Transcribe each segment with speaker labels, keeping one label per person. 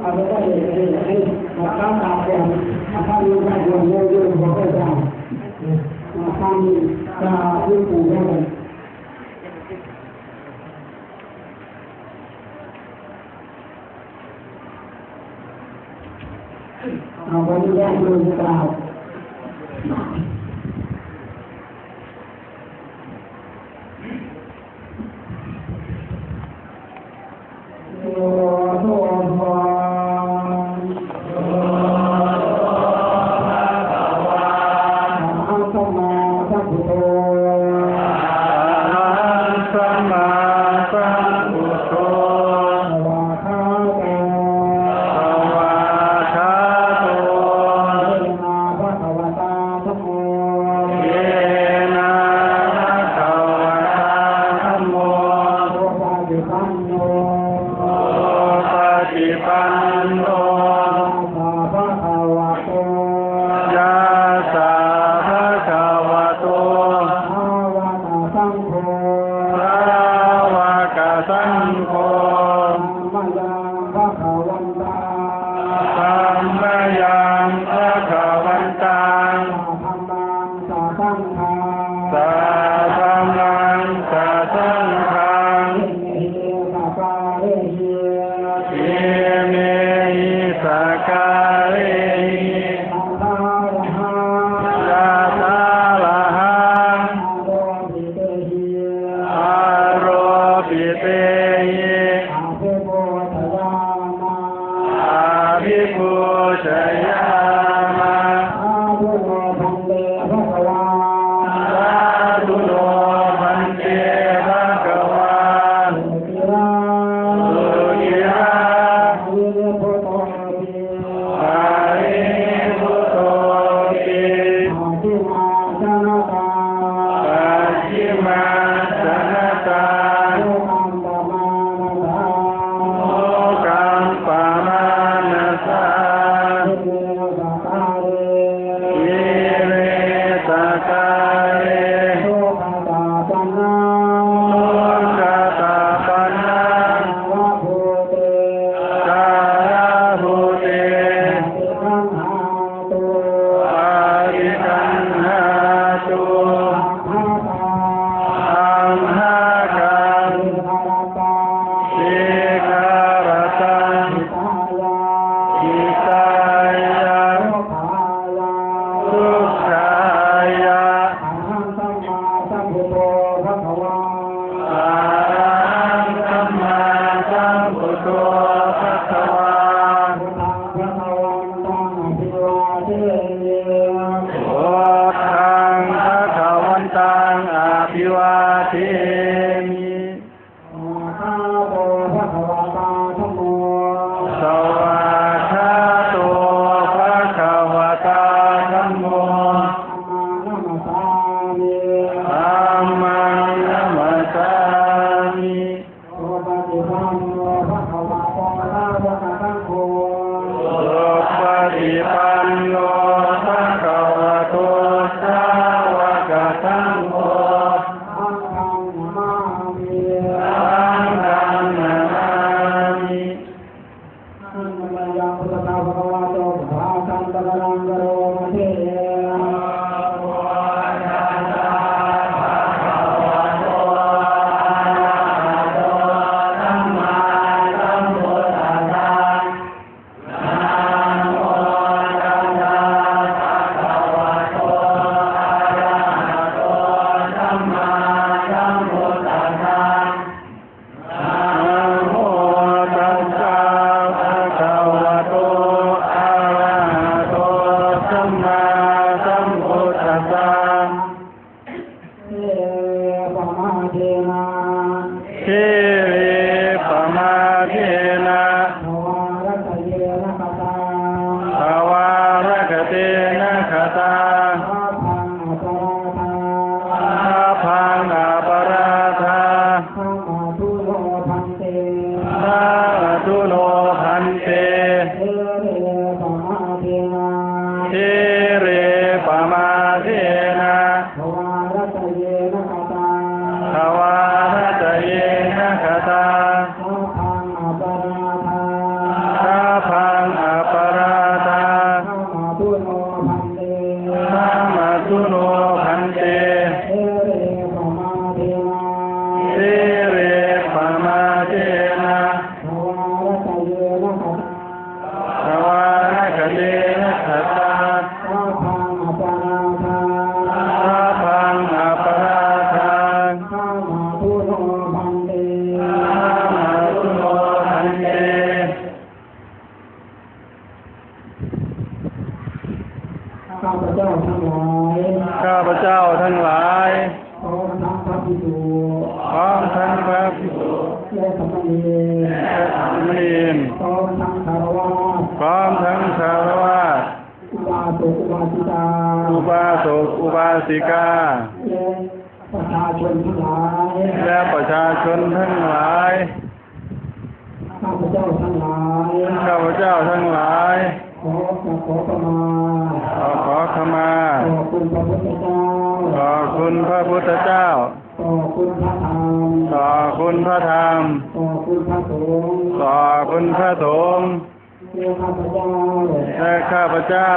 Speaker 1: ada dari maka apa juga yang berbeda maka kita ituวันนี้ได้ดูกล่าว และสามเณรพร้อมทั้งคารวะอุบาสกอุบาสิกาและประชาชนทั้งหลายข้าพเจ้าทั้งหลายขอขมาต่อคุณพระพุทธเจ้าต่อคุณพระธรรมต่อคุณพระสงฆ์และข้าพเจ้า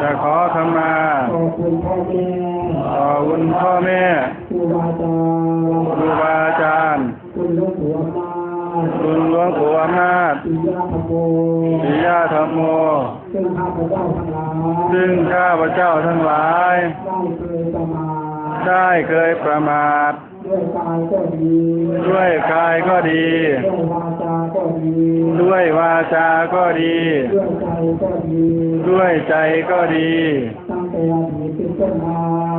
Speaker 1: จะขอขมาต่อคุณพ่อแม่ครูบาอาจารย์คุณหลวงปู่อำนาจปิยธรรมโมซึ่งข้าพเจ้าทั้งหลายได้เคยประมาทด้วยกายก็ดีด้วยวาจาก็ดีด้วยใจก็ดี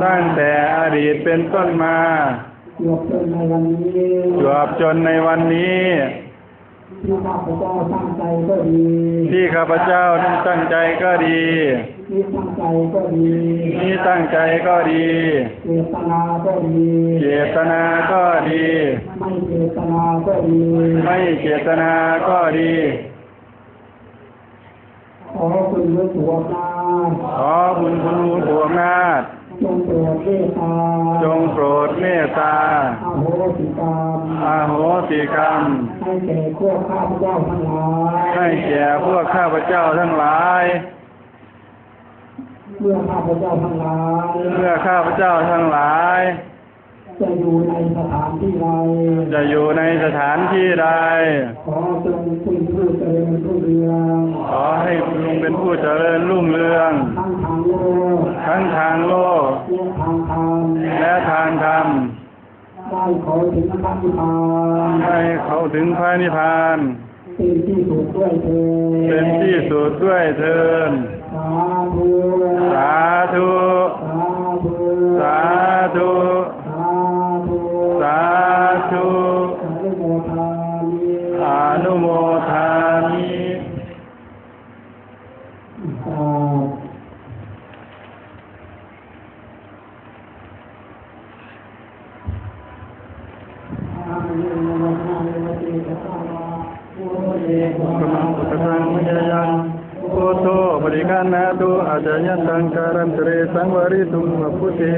Speaker 1: ตั้งแต่อดีตเป็นต้นมาจวบจนในวันนี้ที่ข้าพเจ้าตั้งใจก็ดีที่ตั้งใจก็ดีเจตนาก็ดีไม่เจตนาก็ดีขอคุณหลวงปู่อำนาจจงโปรดเมตตาอโหสิกรรมให้แก่พวกข้าพเจ้าทั้งหลายเมื่อข้าพเจ้าทั้งหลายจะอยู่ในสถานที่ใดขอจงเป็นผู้เจริญรุ่งเรืองขอให้จงเป็นผู้เจริญรุ่งเรืองทั้งทางโลกและทางธรรมได้เข้าถึงพระนิพพานเป็นที่สุดด้วยเถิดสาธุอนุโมทามิโอโตปริคันนาตุอาจายันตังการันตเรสังวริตุมพุทธิ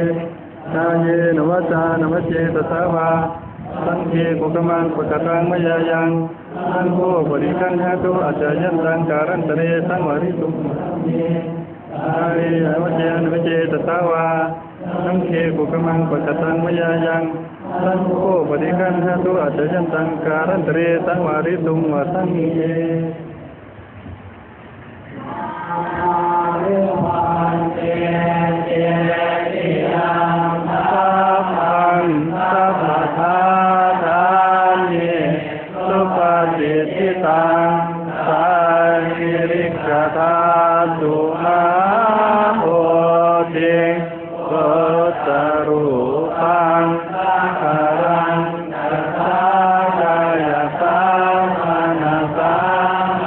Speaker 1: นาเยนวจานวเจตสาวาสังเฆกุกมังปะกตังมยายังสังโฆปริคันนาตุอาจายันตังการันตเรสังวริตุมนาเยวเจนวเจตสาวาสังเฆกุกมังปะกตังมยายังสังโฆปริคันนาตุอาจายันตังการันตเรสังวริตุมสังเฆม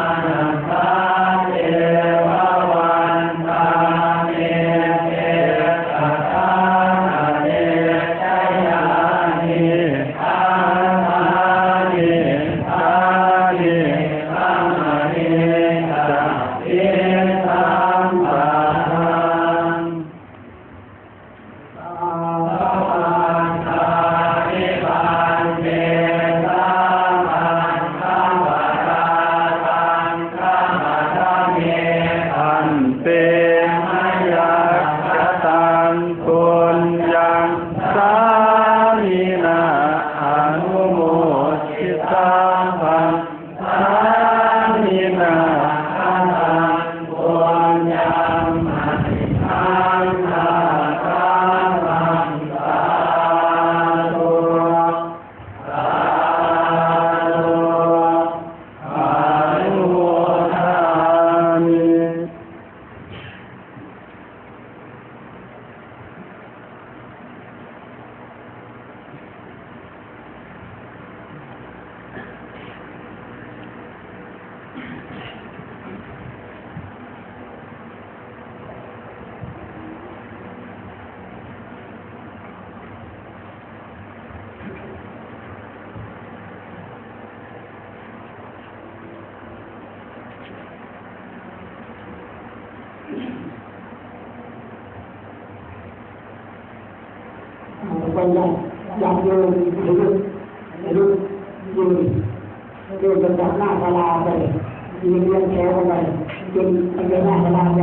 Speaker 2: อยากโยนให้ลูกยืนเดินจากหน้าศาลาไปยืนเรียงแถวไปจนไปหน้าศาลาไป